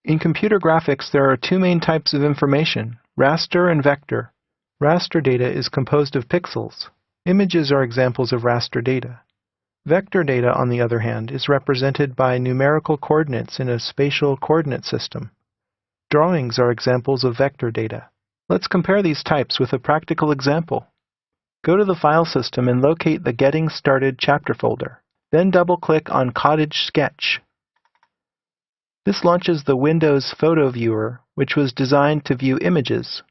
In computer graphics, there are two main types of information, raster and vector. Raster data is composed of pixels. Images are examples of raster data. Vector data, on the other hand, is represented by numerical coordinates in a spatial coordinate system. Drawings are examples of vector data. Let's compare these types with a practical example. Go to the File system and locate the Getting Started chapter folder. Then double-click on Cottage Sketch. This launches the Windows Photo Viewer, which was designed to view images.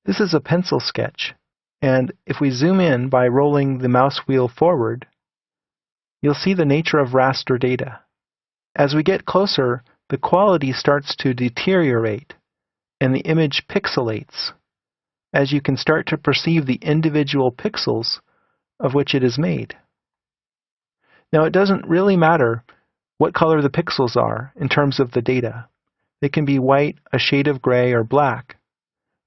This is a pencil sketch, and if we zoom in by rolling the mouse wheel forward, you'll see the nature of raster data. As we get closer, the quality starts to deteriorate, and the image pixelates, as you can start to perceive the individual pixels of which it is made. Now, it doesn't really matter what color the pixels are in terms of the data. They can be white, a shade of gray, or black,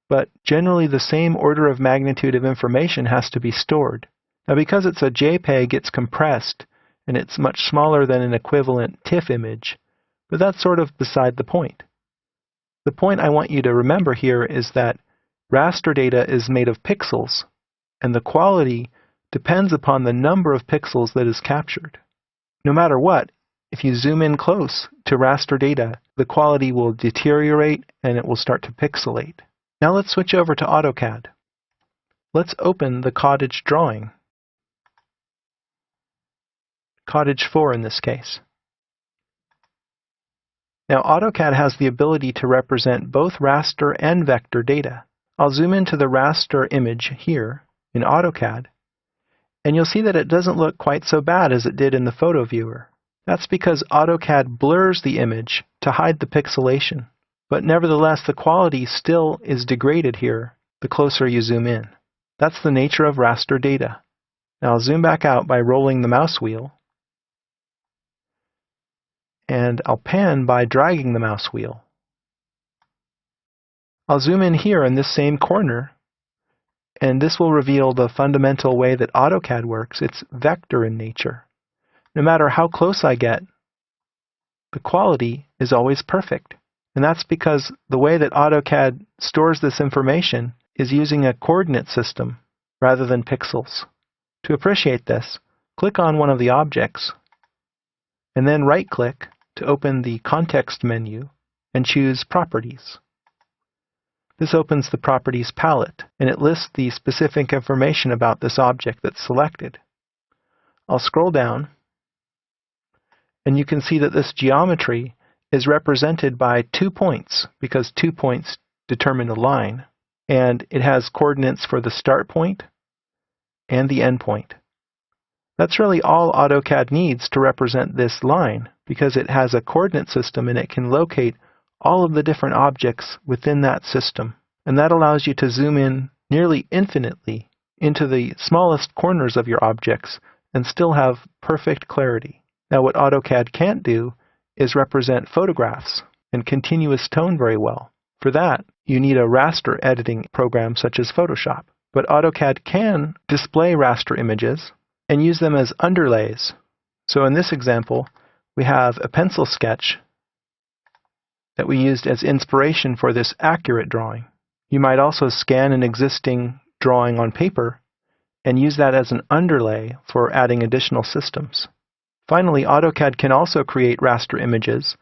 but generally the same order of magnitude of information has to be stored. Now, because it's a JPEG, it's compressed, and it's much smaller than an equivalent TIFF image, but that's sort of beside the point. The point I want you to remember here is that raster data is made of pixels, and the quality depends upon the number of pixels that is captured. No matter what, if you zoom in close to raster data, the quality will deteriorate and it will start to pixelate. Now let's switch over to AutoCAD. Let's open the cottage drawing. Cottage 4 in this case. Now AutoCAD has the ability to represent both raster and vector data. I'll zoom into the raster image here in AutoCAD, and you'll see that it doesn't look quite so bad as it did in the photo viewer. That's because AutoCAD blurs the image to hide the pixelation, but nevertheless the quality still is degraded here the closer you zoom in. That's the nature of raster data. Now I'll zoom back out by rolling the mouse wheel, and I'll pan by dragging the mouse wheel. I'll zoom in here in this same corner, and this will reveal the fundamental way that AutoCAD works. It's vector in nature. No matter how close I get, the quality is always perfect. And that's because the way that AutoCAD stores this information is using a coordinate system rather than pixels. To appreciate this, click on one of the objects, and then right-click to open the Context menu and choose Properties. This opens the Properties palette, and it lists the specific information about this object that's selected. I'll scroll down, and you can see that this geometry is represented by 2 points, because 2 points determine a line, and it has coordinates for the start point and the end point. That's really all AutoCAD needs to represent this line, because it has a coordinate system and it can locate all of the different objects within that system. And that allows you to zoom in nearly infinitely into the smallest corners of your objects and still have perfect clarity. Now, what AutoCAD can't do is represent photographs and continuous tone very well. For that, you need a raster editing program such as Photoshop. But AutoCAD can display raster images and use them as underlays. So in this example, we have a pencil sketch that we used as inspiration for this accurate drawing. You might also scan an existing drawing on paper and use that as an underlay for adding additional systems. Finally, AutoCAD can also create raster images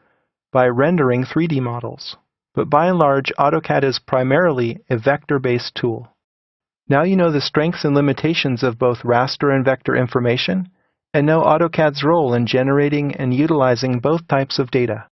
by rendering 3D models. But by and large, AutoCAD is primarily a vector-based tool. Now you know the strengths and limitations of both raster and vector information, and know AutoCAD's role in generating and utilizing both types of data.